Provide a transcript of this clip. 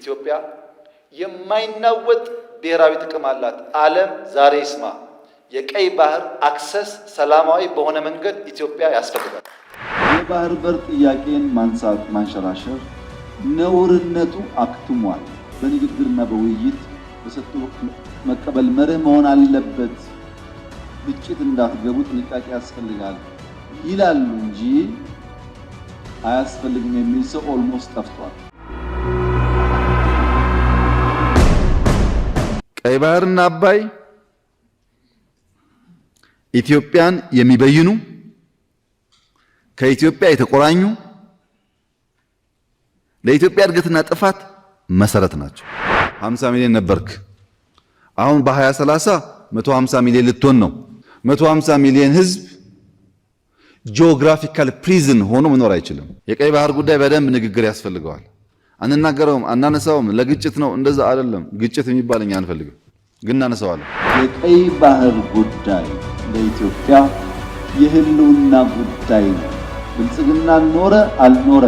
ኢትዮጵያ የማይናወጥ ብሔራዊ ጥቅም አላት። ዓለም ዛሬ ይስማ። የቀይ ባህር አክሰስ ሰላማዊ በሆነ መንገድ ኢትዮጵያ ያስፈልጋል። የባህር በር ጥያቄን ማንሳት ማንሸራሸር ነውርነቱ አክትሟል። በንግግርና በውይይት በሰጡ መቀበል መርህ መሆን አለበት። ግጭት እንዳትገቡ ጥንቃቄ ያስፈልጋል ይላሉ እንጂ አያስፈልግም የሚል ሰው ኦልሞስት ጠፍቷል። ቀይ ባህርና አባይ ኢትዮጵያን የሚበይኑ ከኢትዮጵያ የተቆራኙ ለኢትዮጵያ እድገትና ጥፋት መሰረት ናቸው። 50 ሚሊዮን ነበርክ። አሁን በ2030 150 ሚሊዮን ልትሆን ነው። 150 ሚሊዮን ህዝብ ጂኦግራፊካል ፕሪዝን ሆኖ መኖር አይችልም። የቀይ ባህር ጉዳይ በደንብ ንግግር ያስፈልገዋል። አንናገረውም፣ አናነሳውም፣ ለግጭት ነው እንደዛ አይደለም። ግጭት የሚባል እኛ አንፈልግም፣ ግን እናነሳዋለን። የቀይ ባህር ጉዳይ ለኢትዮጵያ የህልውና ጉዳይ ነው። ብልጽግና ኖረ አልኖረ